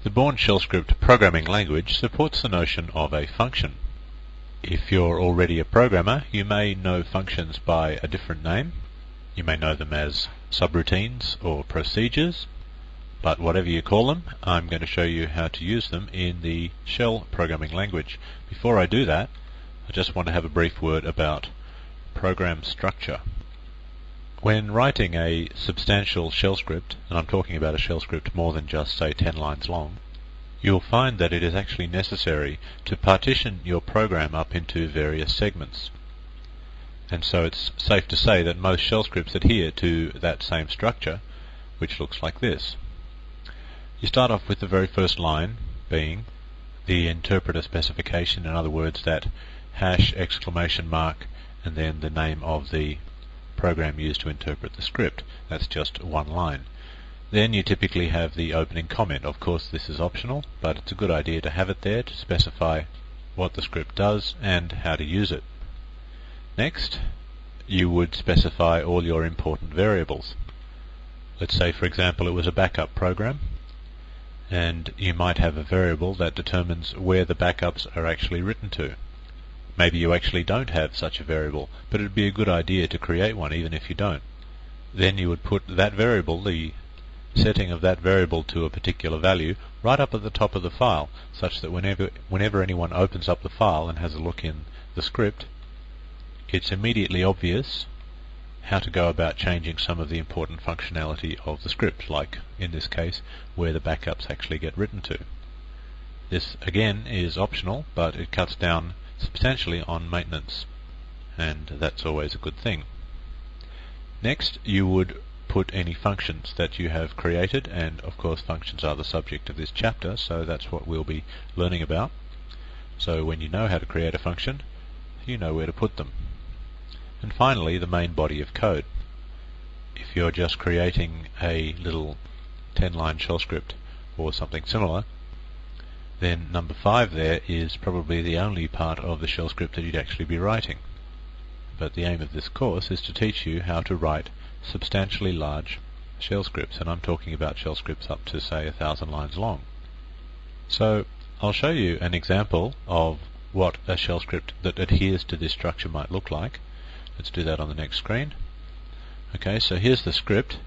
The Bourne shell script programming language supports the notion of a function. If you're already a programmer, you may know functions by a different name. You may know them as subroutines or procedures, but whatever you call them, I'm going to show you how to use them in the shell programming language. Before I do that, I just want to have a brief word about program structure. When writing a substantial shell script, and I'm talking about a shell script more than just, say, 10 lines long, you'll find that it is actually necessary to partition your program up into various segments. And so it's safe to say that most shell scripts adhere to that same structure, which looks like this. You start off with the very first line being the interpreter specification, in other words that hash, exclamation mark, and then the name of the program used to interpret the script. That's just one line. Then you typically have the opening comment. Of course this is optional, but it's a good idea to have it there to specify what the script does and how to use it. Next, you would specify all your important variables. Let's say, for example, it was a backup program, and you might have a variable that determines where the backups are actually written to. Maybe you actually don't have such a variable, but it would be a good idea to create one even if you don't. Then you would put that variable, the setting of that variable to a particular value, right up at the top of the file, such that whenever anyone opens up the file and has a look in the script, it's immediately obvious how to go about changing some of the important functionality of the script, like in this case where the backups actually get written to. This again is optional, but it cuts down substantially on maintenance, and that's always a good thing. Next, you would put any functions that you have created, and of course functions are the subject of this chapter, so that's what we'll be learning about. So when you know how to create a function, you know where to put them. And finally, the main body of code. If you're just creating a little 10-line shell script or something similar, then number 5 there is probably the only part of the shell script that you'd actually be writing. But the aim of this course is to teach you how to write substantially large shell scripts, and I'm talking about shell scripts up to, say, 1,000 lines long. So I'll show you an example of what a shell script that adheres to this structure might look like. Let's do that on the next screen. Okay, so here's the script.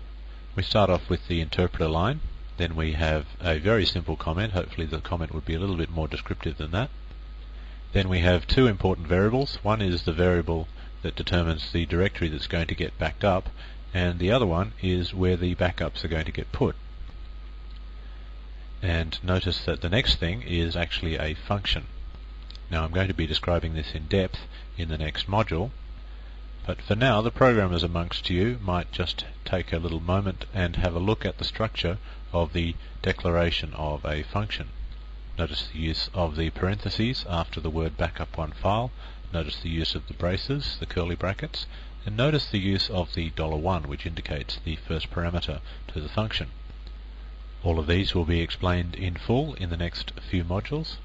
We start off with the interpreter line. Then we have a very simple comment. Hopefully the comment would be a little bit more descriptive than that. Then we have two important variables. One is the variable that determines the directory that's going to get backed up, and the other one is where the backups are going to get put. And notice that the next thing is actually a function. Now I'm going to be describing this in depth in the next module, but for now the programmers amongst you might just take a little moment and have a look at the structure of the declaration of a function. Notice the use of the parentheses after the word backup one file, notice the use of the braces, the curly brackets, and notice the use of the $1, which indicates the first parameter to the function. All of these will be explained in full in the next few modules,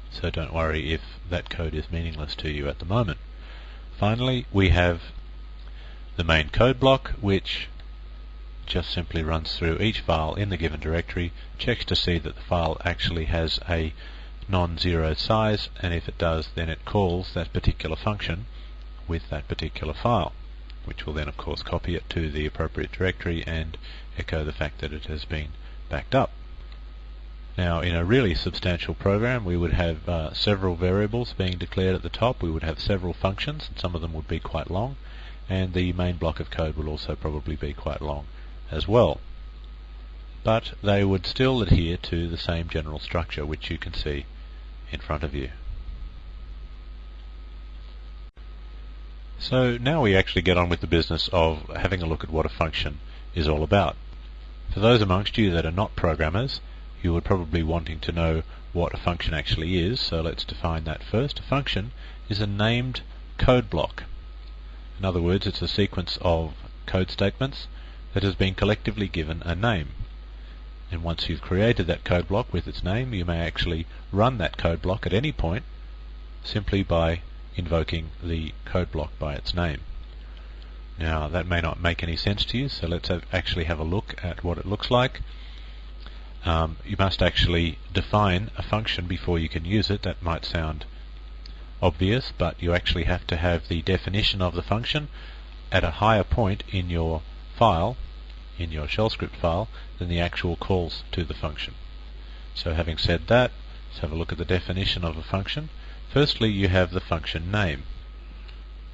so don't worry if that code is meaningless to you at the moment. Finally, we have the main code block, which just simply runs through each file in the given directory, checks to see that the file actually has a non-zero size, and if it does, then it calls that particular function with that particular file, which will then of course copy it to the appropriate directory and echo the fact that it has been backed up. Now in a really substantial program we would have several variables being declared at the top, we would have several functions, and some of them would be quite long, and the main block of code will also probably be quite long as well. But they would still adhere to the same general structure which you can see in front of you. So now we actually get on with the business of having a look at what a function is all about. For those amongst you that are not programmers, you would probably be wanting to know what a function actually is, so let's define that first. A function is a named code block. In other words, it's a sequence of code statements that has been collectively given a name. And once you've created that code block with its name, you may actually run that code block at any point simply by invoking the code block by its name. Now that may not make any sense to you, so let's actually have a look at what it looks like. you must actually define a function before you can use it. That might sound obvious, but you actually have to have the definition of the function at a higher point in your file, in your shell script file, than the actual calls to the function. So having said that, let's have a look at the definition of a function. Firstly, you have the function name,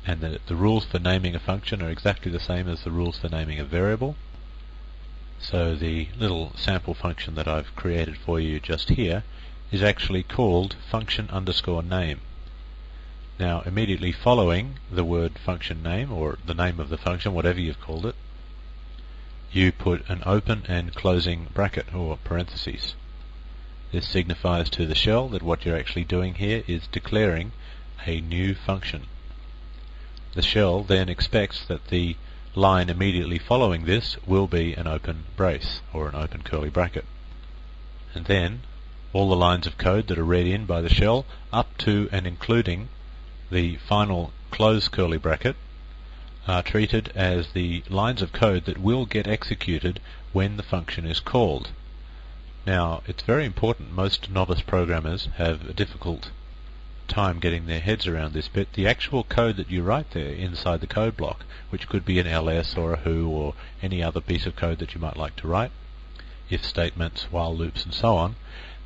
and the rules for naming a function are exactly the same as the rules for naming a variable. So the little sample function that I've created for you just here is actually called function underscore name. Now immediately following the word function name, or the name of the function, whatever you've called it, you put an open and closing bracket or parentheses. This signifies to the shell that what you're actually doing here is declaring a new function. The shell then expects that the line immediately following this will be an open brace or an open curly bracket, and then all the lines of code that are read in by the shell up to and including the final close curly bracket are treated as the lines of code that will get executed when the function is called. Now it's very important, most novice programmers have a difficult time getting their heads around this bit. The actual code that you write there inside the code block, which could be an ls or a who or any other piece of code that you might like to write, if statements, while loops and so on,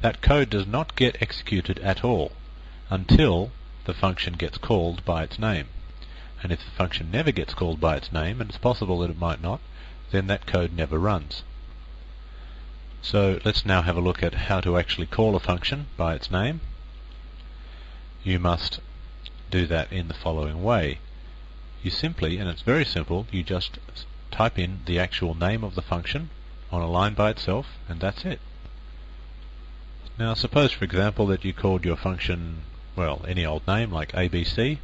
that code does not get executed at all until the function gets called by its name. And if the function never gets called by its name, and it's possible that it might not, then that code never runs. So let's now have a look at how to actually call a function by its name. You must do that in the following way. You simply, and it's very simple, you just type in the actual name of the function on a line by itself, and that's it. Now suppose, for example, that you called your function, well, any old name like ABC,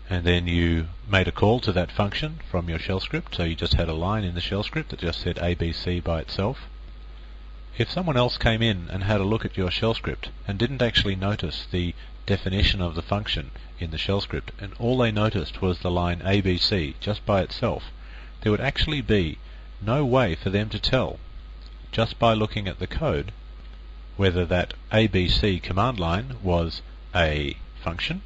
and then you made a call to that function from your shell script, so you just had a line in the shell script that just said ABC by itself. If someone else came in and had a look at your shell script and didn't actually notice the definition of the function in the shell script, and all they noticed was the line ABC just by itself, there would actually be no way for them to tell, just by looking at the code, whether that ABC command line was a function,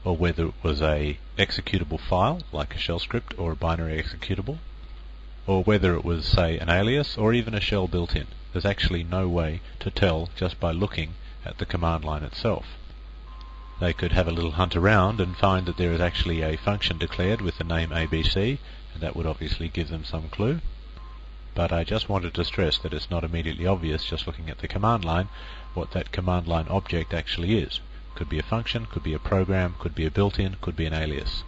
or whether it was a executable file, like a shell script or a binary executable, or whether it was, say, an alias or even a shell built-in. There's actually no way to tell just by looking at the command line itself. They could have a little hunt around and find that there is actually a function declared with the name ABC, and that would obviously give them some clue. But I just wanted to stress that it's not immediately obvious just looking at the command line what that command line object actually is. Could be a function, could be a program, could be a built-in, could be an alias.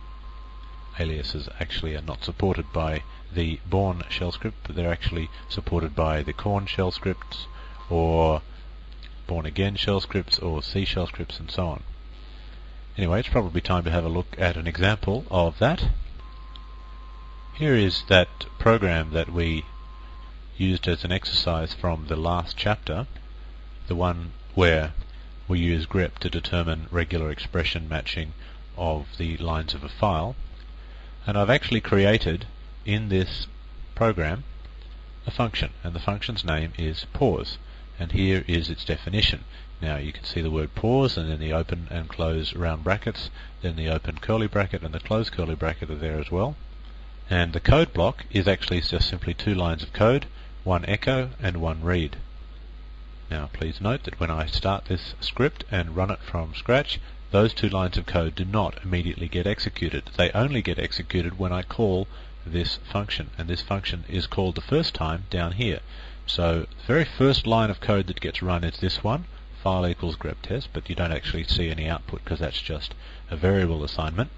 Aliases actually are not supported by the Born shell script, but they're actually supported by the Corn shell scripts, or Born Again shell scripts, or C shell scripts, and so on. Anyway, it's probably time to have a look at an example of that. Here is that program that we used as an exercise from the last chapter, the one where we use grep to determine regular expression matching of the lines of a file. And I've actually created in this program a function, and the function's name is pause, and here is its definition. Now you can see the word pause, and then the open and close round brackets, then the open curly bracket and the close curly bracket are there as well. And the code block is actually just simply two lines of code, one echo and one read. Now please note that when I start this script and run it from scratch, those two lines of code do not immediately get executed. They only get executed when I call this function, and this function is called the first time down here. So the very first line of code that gets run is this one, file equals grep test, but you don't actually see any output because that's just a variable assignment.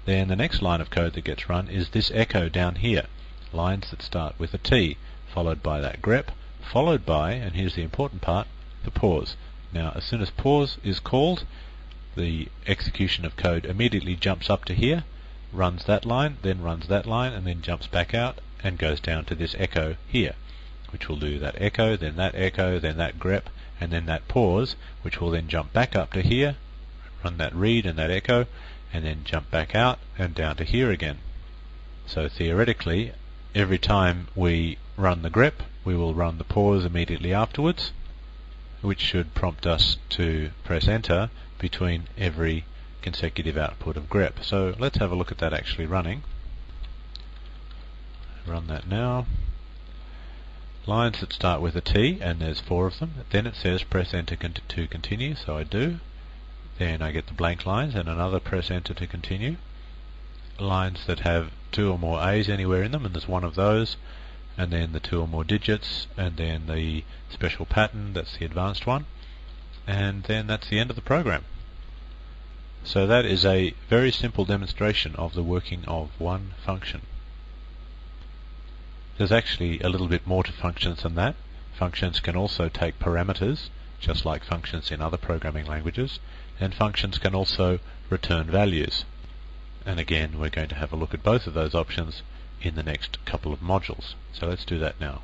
Then the next line of code that gets run is this echo down here, lines that start with a T, followed by that grep, followed by, and here's the important part, the pause. Now as soon as pause is called, the execution of code immediately jumps up to here, runs that line, then runs that line, and then jumps back out and goes down to this echo here, which will do that echo, then that grep, and then that pause, which will then jump back up to here, run that read and that echo, and then jump back out and down to here again. So theoretically, every time we run the grep, we will run the pause immediately afterwards, which should prompt us to press enter between every consecutive output of grep. So let's have a look at that actually running. Run that now. Lines that start with a T, and there's 4 of them. Then it says press enter to continue, so I do. Then I get the blank lines and another press enter to continue. Lines that have 2 or more A's anywhere in them, and there's 1 of those, and then the 2 or more digits, and then the special pattern, that's the advanced one, and then that's the end of the program. So that is a very simple demonstration of the working of one function. There's actually a little bit more to functions than that. Functions can also take parameters, just like functions in other programming languages, and functions can also return values. And again, we're going to have a look at both of those options in the next couple of modules. So let's do that now.